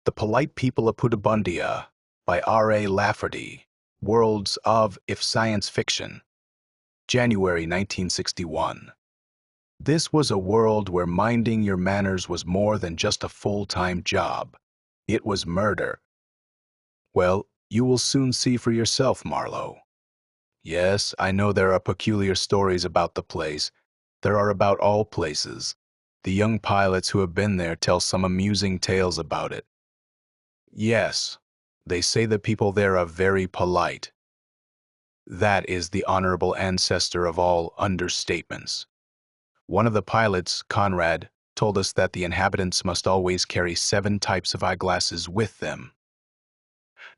The Polite People of Pudibundia by R.A. Lafferty, Worlds of If Science Fiction, January 1961. This was a world where minding your manners was more than just a full-time job. It was murder. Well, you will soon see for yourself, Marlowe. Yes, I know there are peculiar stories about the place. There are about all places. The young pilots who have been there tell some amusing tales about it. Yes, they say the people there are very polite. That is the honorable ancestor of all understatements. One of the pilots, Conrad, told us that the inhabitants must always carry 7 types of eyeglasses with them.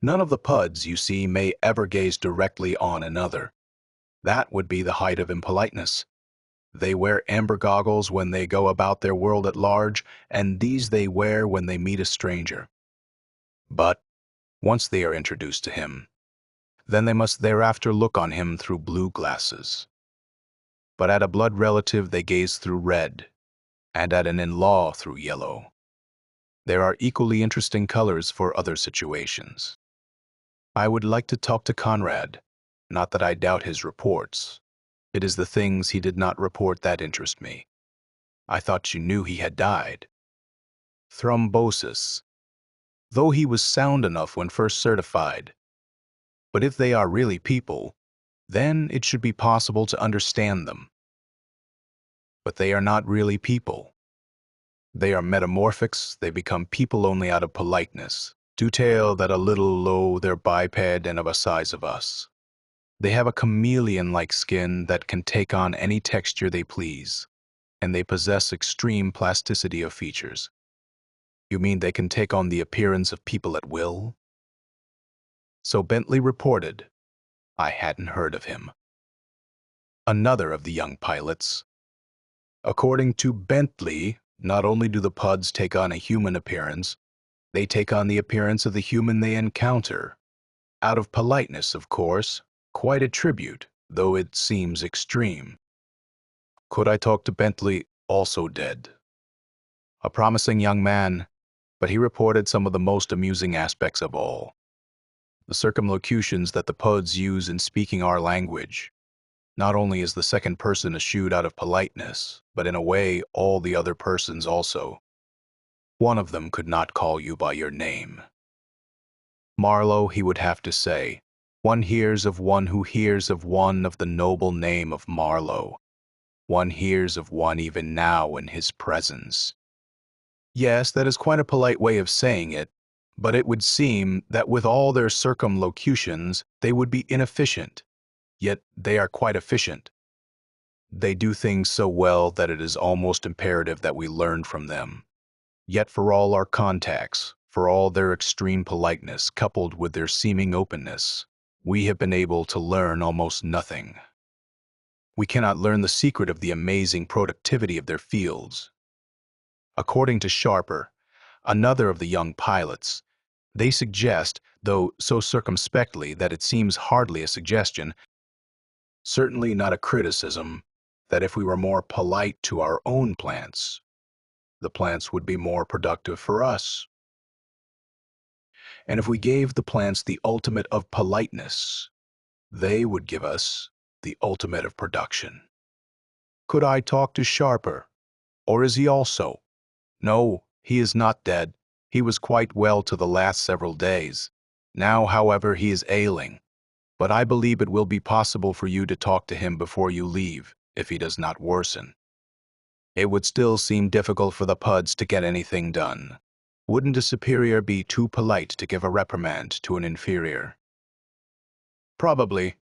None of the Puds, you see, may ever gaze directly on another. That would be the height of impoliteness. They wear amber goggles when they go about their world at large, and these they wear when they meet a stranger. But once they are introduced to him, then they must thereafter look on him through blue glasses. But at a blood relative they gaze through red, and at an in-law through yellow. There are equally interesting colors for other situations. I would like to talk to Conrad, not that I doubt his reports. It is the things he did not report that interest me. I thought you knew he had died. Thrombosis. Though he was sound enough when first certified. But if they are really people, then it should be possible to understand them. But they are not really people. They are metamorphics, they become people only out of politeness, to tell that a little low they're biped and of a size of us. They have a chameleon-like skin that can take on any texture they please, and they possess extreme plasticity of features. You mean they can take on the appearance of people at will? So Bentley reported. I hadn't heard of him. Another of the young pilots. According to Bentley, not only do the Puds take on a human appearance, they take on the appearance of the human they encounter. Out of politeness, of course, quite a tribute, though it seems extreme. Could I talk to Bentley, also dead? A promising young man, but he reported some of the most amusing aspects of all. The circumlocutions that the Puds use in speaking our language. Not only is the second person eschewed out of politeness, but in a way all the other persons also. One of them could not call you by your name. Marlowe, he would have to say, one hears of one who hears of one of the noble name of Marlowe. One hears of one even now in his presence. Yes, that is quite a polite way of saying it, but it would seem that with all their circumlocutions they would be inefficient. Yet they are quite efficient. They do things so well that it is almost imperative that we learn from them. Yet for all our contacts, for all their extreme politeness coupled with their seeming openness, we have been able to learn almost nothing. We cannot learn the secret of the amazing productivity of their fields. According to Sharper, another of the young pilots, they suggest, though so circumspectly that it seems hardly a suggestion, certainly not a criticism, that if we were more polite to our own plants, the plants would be more productive for us. And if we gave the plants the ultimate of politeness, they would give us the ultimate of production. Could I talk to Sharper? Or is he also? No, he is not dead. He was quite well to the last several days. Now, however, he is ailing. But I believe it will be possible for you to talk to him before you leave, if he does not worsen. It would still seem difficult for the Puds to get anything done. Wouldn't a superior be too polite to give a reprimand to an inferior? Probably.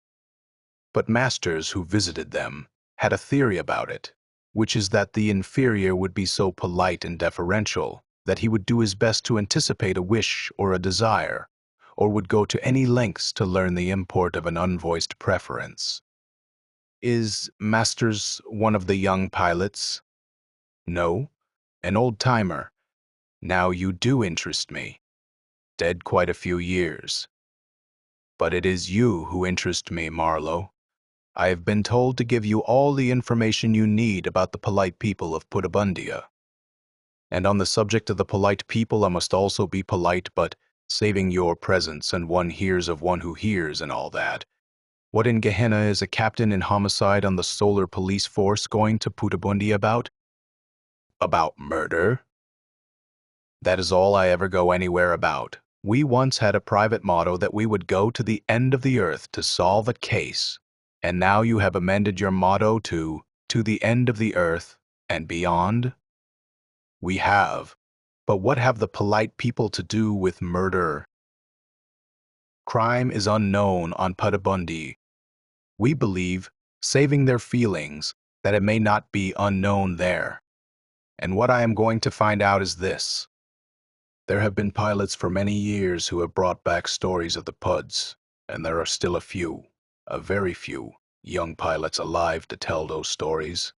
But masters who visited them had a theory about it, which is that the inferior would be so polite and deferential that he would do his best to anticipate a wish or a desire, or would go to any lengths to learn the import of an unvoiced preference. Is Masters one of the young pilots? No, an old-timer. Now you do interest me. Dead quite a few years. But it is you who interest me, Marlowe. I have been told to give you all the information you need about the polite people of Pudibundia. And on the subject of the polite people, I must also be polite, but saving your presence and one hears of one who hears and all that. What in Gehenna is a captain in homicide on the solar police force going to Pudibundia about? About murder? That is all I ever go anywhere about. We once had a private motto that we would go to the end of the earth to solve a case. And now you have amended your motto to the end of the earth and beyond? We have. But what have the polite people to do with murder? Crime is unknown on Pudibundia. We believe, saving their feelings, that it may not be unknown there. And what I am going to find out is this. There have been pilots for many years who have brought back stories of the Puds, and there are still a very few, young pilots alive to tell those stories.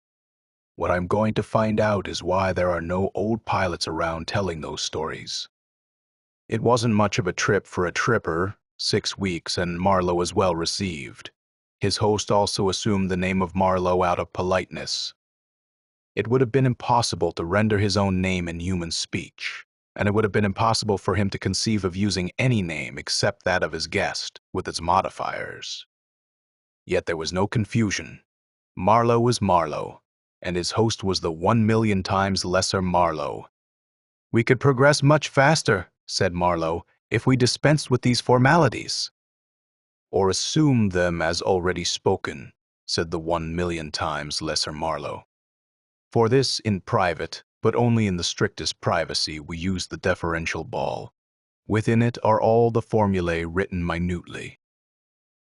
What I'm going to find out is why there are no old pilots around telling those stories. It wasn't much of a trip for a tripper, 6 weeks, and Marlowe was well received. His host also assumed the name of Marlowe out of politeness. It would have been impossible to render his own name in human speech, and it would have been impossible for him to conceive of using any name except that of his guest, with its modifiers. Yet there was no confusion. Marlowe was Marlowe, and his host was the 1,000,000 times lesser Marlowe. "We could progress much faster," said Marlowe, "if we dispensed with these formalities." "Or assumed them as already spoken," said the 1,000,000 times lesser Marlowe. "For this in private, but only in the strictest privacy, we use the deferential ball. Within it are all the formulae written minutely.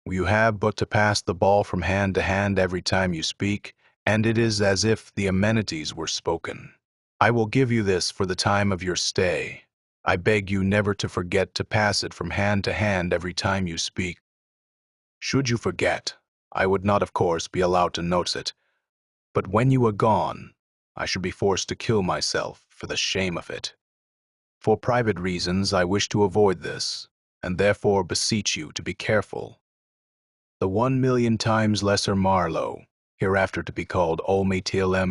You have but to pass the ball from hand to hand every time you speak, and it is as if the amenities were spoken. I will give you this for the time of your stay. I beg you never to forget to pass it from hand to hand every time you speak. Should you forget, I would not, of course, be allowed to notice it, but when you are gone, I should be forced to kill myself for the shame of it. For private reasons, I wish to avoid this, and therefore beseech you to be careful. The 1,000,000 times lesser Marlowe, hereafter to be called Olme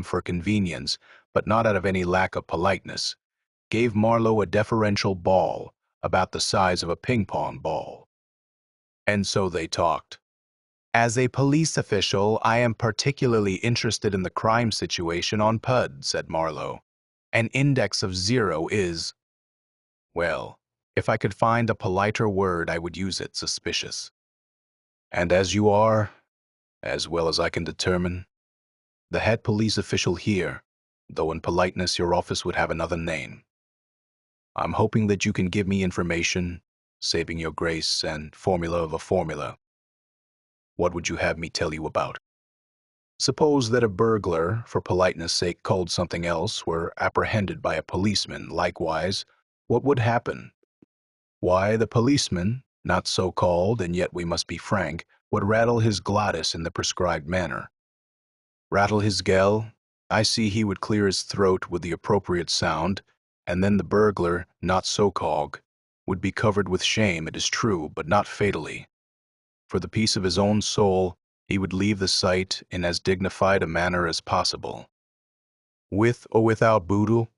for convenience, but not out of any lack of politeness, gave Marlowe a deferential ball about the size of a ping-pong ball. And so they talked. "As a police official, I am particularly interested in the crime situation on Pud," said Marlowe. "An index of 0 is, well, if I could find a politer word, I would use it, suspicious. And as you are, as well as I can determine, the head police official here, though in politeness your office would have another name. I'm hoping that you can give me information, saving your grace and formula of a formula. What would you have me tell you about? Suppose that a burglar, for politeness' sake called something else, were apprehended by a policeman, likewise, what would happen? Why, the policeman, not so called, and yet we must be frank, would rattle his glottis in the prescribed manner. Rattle his gell, I see he would clear his throat with the appropriate sound, and then the burglar, not so called, would be covered with shame, it is true, but not fatally. For the peace of his own soul, he would leave the sight in as dignified a manner as possible. With or without boodle?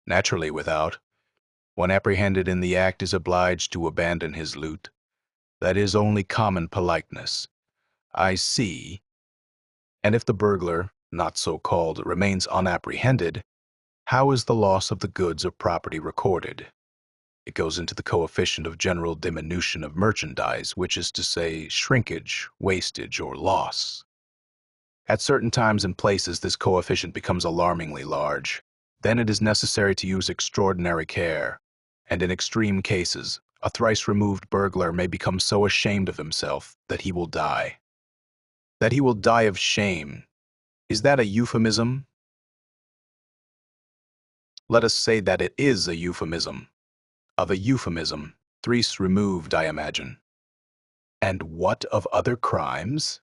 Naturally without. One apprehended in the act is obliged to abandon his loot. That is only common politeness. I see. And if the burglar, not so called, remains unapprehended, how is the loss of the goods or property recorded? It goes into the coefficient of general diminution of merchandise, which is to say shrinkage, wastage, or loss. At certain times and places, this coefficient becomes alarmingly large. Then it is necessary to use extraordinary care, and in extreme cases, a thrice-removed burglar may become so ashamed of himself that he will die. That he will die of shame. Is that a euphemism? Let us say that it is a euphemism. Of a euphemism, thrice removed, I imagine. And what of other crimes?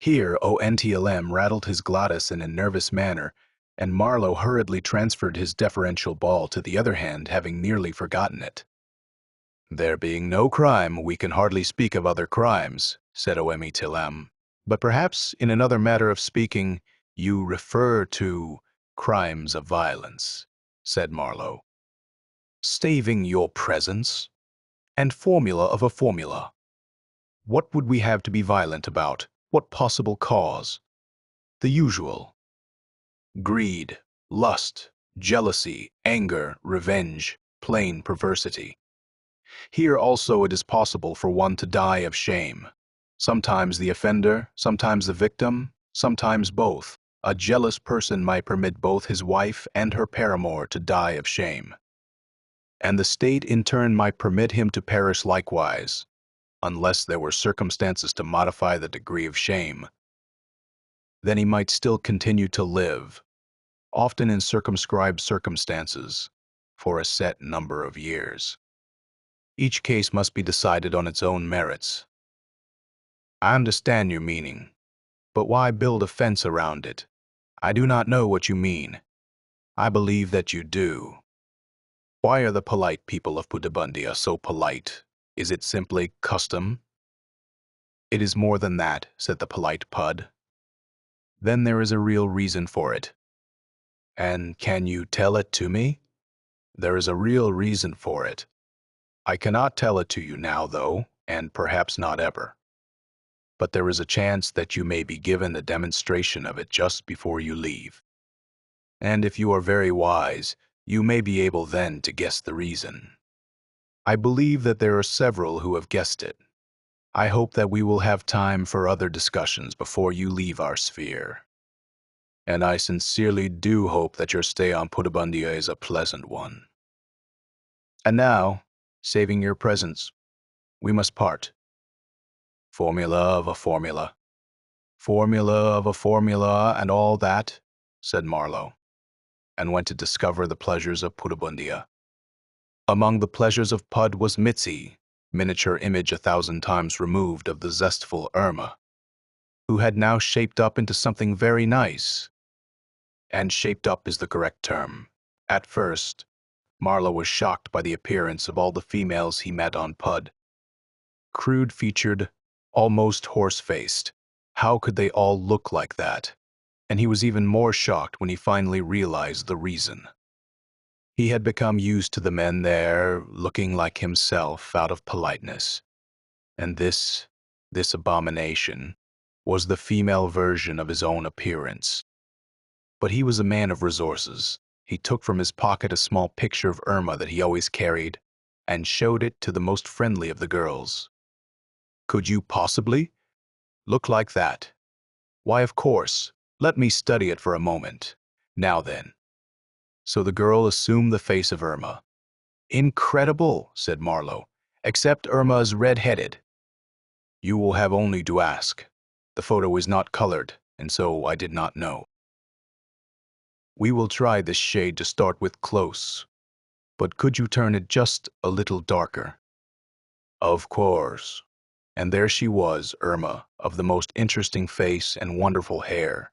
Here ONTLM rattled his glottis in a nervous manner, and Marlowe hurriedly transferred his deferential ball to the other hand, having nearly forgotten it. "There being no crime, we can hardly speak of other crimes," said OMETLM. "But perhaps, in another matter of speaking, you refer to crimes of violence, said Marlowe. Staving your presence? And formula of a formula. What would we have to be violent about? What possible cause? The usual. Greed, lust, jealousy, anger, revenge, plain perversity. Here also it is possible for one to die of shame. Sometimes the offender, sometimes the victim, sometimes both. A jealous person might permit both his wife and her paramour to die of shame. And the state in turn might permit him to perish likewise, unless there were circumstances to modify the degree of shame. Then he might still continue to live, often in circumscribed circumstances, for a set number of years. Each case must be decided on its own merits. I understand your meaning, but why build a fence around it? I do not know what you mean. I believe that you do. Why are the polite people of Pudibundia so polite? Is it simply custom? It is more than that, said the polite Pud. Then there is a real reason for it. And can you tell it to me? There is a real reason for it. I cannot tell it to you now, though, and perhaps not ever. But there is a chance that you may be given a demonstration of it just before you leave. And if you are very wise, you may be able then to guess the reason. I believe that there are several who have guessed it. I hope that we will have time for other discussions before you leave our sphere. And I sincerely do hope that your stay on Pudibundia is a pleasant one. And now, saving your presence, we must part. Formula of a formula. Formula of a formula and all that, said Marlowe, and went to discover the pleasures of Pudibundia. Among the pleasures of Pud was Mitzi, miniature image 1,000 times removed of the zestful Irma, who had now shaped up into something very nice. And shaped up is the correct term. At first, Marlowe was shocked by the appearance of all the females he met on Pud. Crude-featured, almost horse-faced. How could they all look like that? And he was even more shocked when he finally realized the reason. He had become used to the men there looking like himself out of politeness. And this abomination, was the female version of his own appearance. But he was a man of resources. He took from his pocket a small picture of Irma that he always carried and showed it to the most friendly of the girls. Could you possibly look like that? Why, of course. Let me study it for a moment. Now then. So the girl assumed the face of Irma. Incredible, said Marlowe, except Irma is red-headed. You will have only to ask. The photo is not colored, and so I did not know. We will try this shade to start with close, but could you turn it just a little darker? Of course. And there she was, Irma, of the most interesting face and wonderful hair.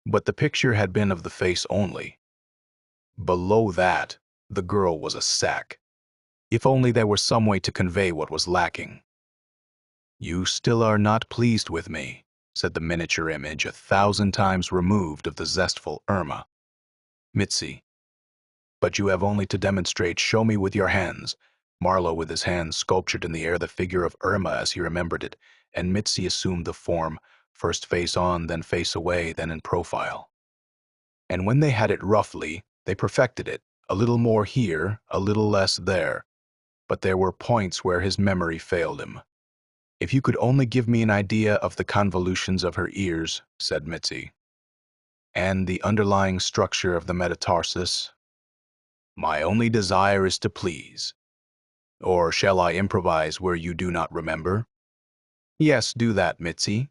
But the picture had been of the face only. Below that, the girl was a sack. If only there were some way to convey what was lacking. You still are not pleased with me, said the miniature image 1,000 times removed of the zestful Irma. Mitzi. But you have only to demonstrate. Show me with your hands. Marlowe with his hands sculptured in the air the figure of Irma as he remembered it, and Mitzi assumed the form, first face on, then face away, then in profile. And when they had it roughly, they perfected it, a little more here, a little less there. But there were points where his memory failed him. If you could only give me an idea of the convolutions of her ears, said Mitzi, and the underlying structure of the metatarsus. My only desire is to please. Or shall I improvise where you do not remember? Yes, do that, Mitzi.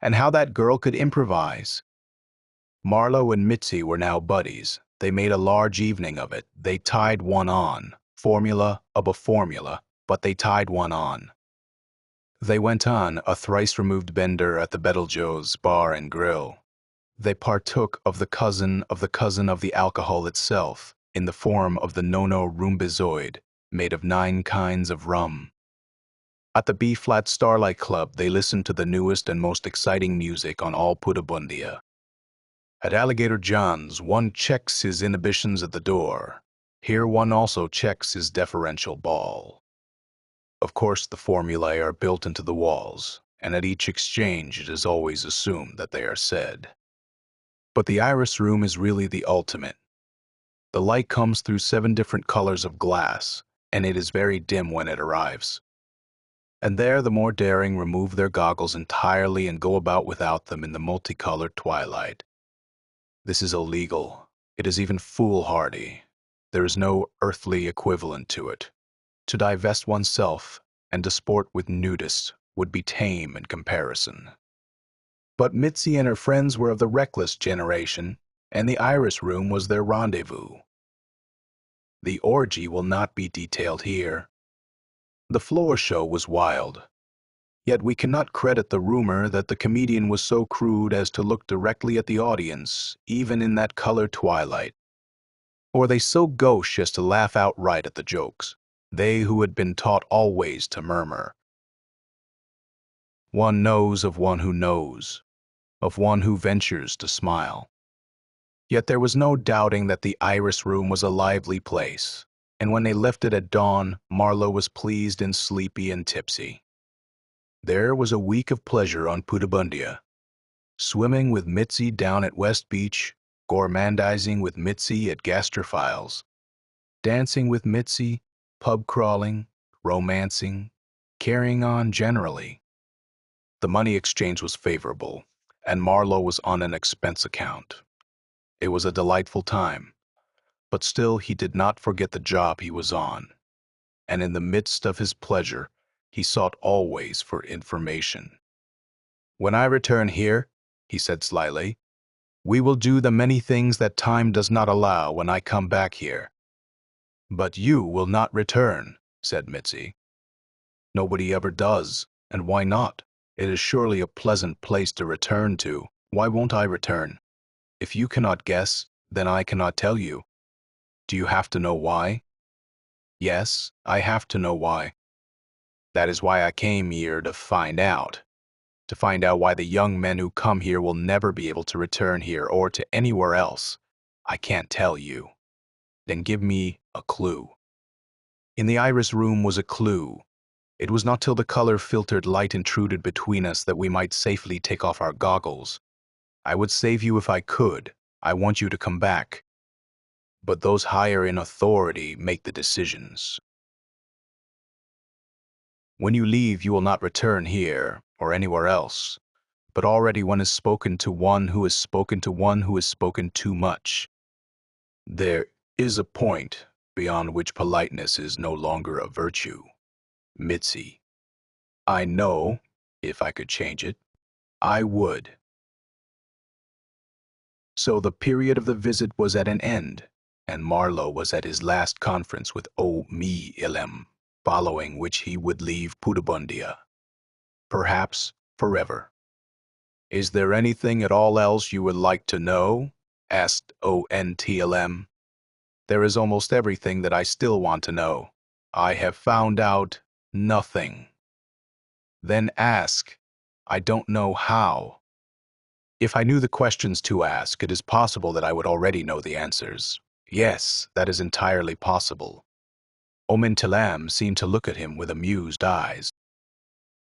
And how that girl could improvise. Marlowe and Mitzi were now buddies. They made a large evening of it. They tied one on. Formula of a formula, but they tied one on. They went on, a thrice-removed bender at the Betelgeuse Bar and Grill. They partook of the cousin of the alcohol itself, in the form of the Nono Rumbizoid, made of 9 kinds of rum. At the B-flat Starlight Club, they listened to the newest and most exciting music on all Pudibundia. At Alligator John's, one checks his inhibitions at the door. Here one also checks his deferential ball. Of course, the formulae are built into the walls, and at each exchange it is always assumed that they are said. But the iris room is really the ultimate. The light comes through 7 different colors of glass, and it is very dim when it arrives. And there the more daring remove their goggles entirely and go about without them in the multicolored twilight. This is illegal. It is even foolhardy. There is no earthly equivalent to it. To divest oneself and to sport with nudists would be tame in comparison. But Mitzi and her friends were of the reckless generation, and the iris room was their rendezvous. The orgy will not be detailed here. The floor show was wild. Yet we cannot credit the rumor that the comedian was so crude as to look directly at the audience, even in that color twilight. Or they so gauche as to laugh outright at the jokes, they who had been taught always to murmur. One knows of one who knows, of one who ventures to smile. Yet there was no doubting that the iris room was a lively place, and when they left it at dawn, Marlowe was pleased and sleepy and tipsy. There was a week of pleasure on Pudibundia. Swimming with Mitzi down at West Beach, gourmandizing with Mitzi at Gastrophiles, dancing with Mitzi, pub crawling, romancing, carrying on generally. The money exchange was favorable, and Marlowe was on an expense account. It was a delightful time, but still he did not forget the job he was on, and in the midst of his pleasure, he sought always for information. "When I return here," he said slyly, "we will do the many things that time does not allow when I come back here." "But you will not return," said Mitzi. "Nobody ever does, and why not? It is surely a pleasant place to return to. Why won't I return? If you cannot guess, then I cannot tell you. Do you have to know why?" "Yes, I have to know why. That is why I came here to find out. To find out why the young men who come here will never be able to return here or to anywhere else. I can't tell you." "Then give me a clue." In the iris room was a clue. It was not till the color-filtered light intruded between us that we might safely take off our goggles. I would save you if I could. I want you to come back. But those higher in authority make the decisions. When you leave, you will not return here or anywhere else. But already one has spoken to one who has spoken to one who has spoken too much. There is a point beyond which politeness is no longer a virtue. Mitzi. I know, if I could change it, I would. So the period of the visit was at an end, and Marlowe was at his last conference with O-me-ilem, following which he would leave Pudibundia. Perhaps forever. "Is there anything at all else you would like to know?" asked O-n-t-l-m. "There is almost everything that I still want to know. I have found out nothing." "Then ask. I don't know how." If I knew the questions to ask, it is possible that I would already know the answers. Yes, that is entirely possible. Omintilam seemed to look at him with amused eyes.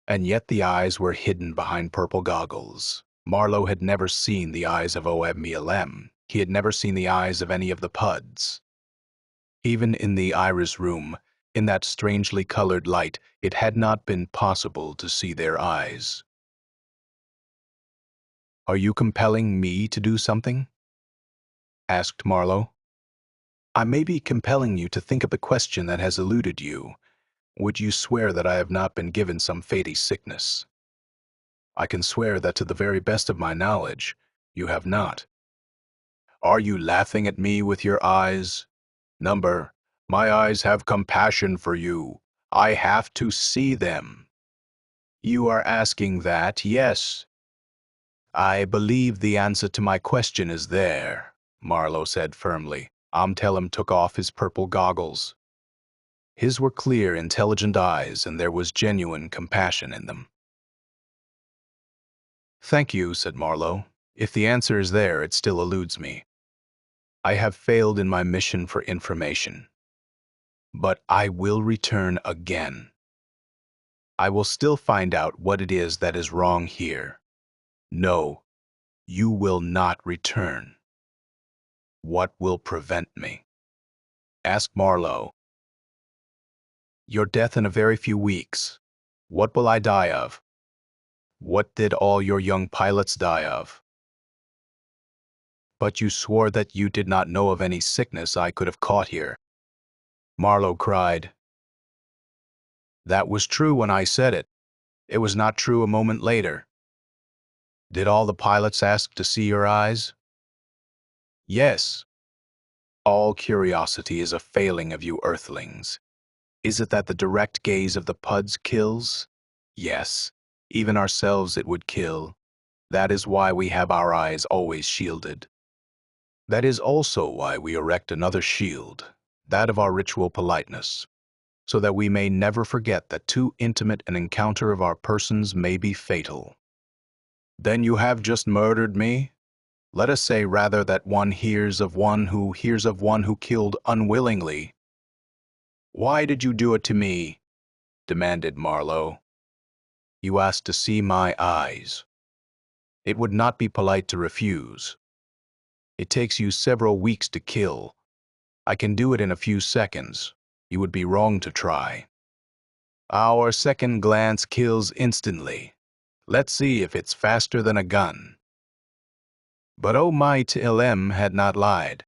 And yet the eyes were hidden behind purple goggles. Marlowe had never seen the eyes of O-me-ilem. He had never seen the eyes of any of the Puds. Even in the iris room, in that strangely colored light, it had not been possible to see their eyes. "Are you compelling me to do something?" asked Marlowe. "I may be compelling you to think of the question that has eluded you. Would you swear that I have not been given some fatty sickness?" "I can swear that to the very best of my knowledge, you have not." "Are you laughing at me with your eyes? Number, my eyes have compassion for you. I have to see them." "You are asking that, yes." "I believe the answer to my question is there," Marlowe said firmly. Amtelem took off his purple goggles. His were clear, intelligent eyes, and there was genuine compassion in them. "Thank you," said Marlowe. If the answer is there, it still eludes me. I have failed in my mission for information. But I will return again. I will still find out what it is that is wrong here. No, you will not return. What will prevent me? Ask Marlowe. Your death in a very few weeks. What will I die of? What did all your young pilots die of? But you swore that you did not know of any sickness I could have caught here. Marlowe cried. That was true when I said it. It was not true a moment later. Did all the pilots ask to see your eyes? Yes. All curiosity is a failing of you earthlings. Is it that the direct gaze of the Puds kills? Yes. Even ourselves it would kill. That is why we have our eyes always shielded. That is also why we erect another shield, that of our ritual politeness, so that we may never forget that too intimate an encounter of our persons may be fatal. Then you have just murdered me? Let us say rather that one hears of one who hears of one who killed unwillingly. Why did you do it to me? Demanded Marlowe. You asked to see my eyes. It would not be polite to refuse. It takes you several weeks to kill. I can do it in a few seconds. You would be wrong to try. Our second glance kills instantly. Let's see if it's faster than a gun. But oh my T.L.M. had not lied.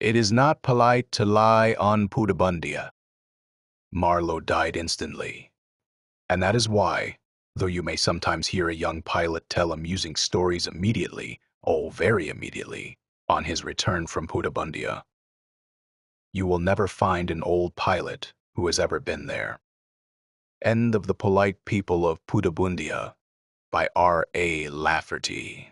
It is not polite to lie on Pudibundia. Marlowe died instantly. And that is why, though you may sometimes hear a young pilot tell amusing stories immediately, oh very immediately, on his return from Pudibundia, you will never find an old pilot who has ever been there. End of The Polite People of Pudibundia by R.A. Lafferty.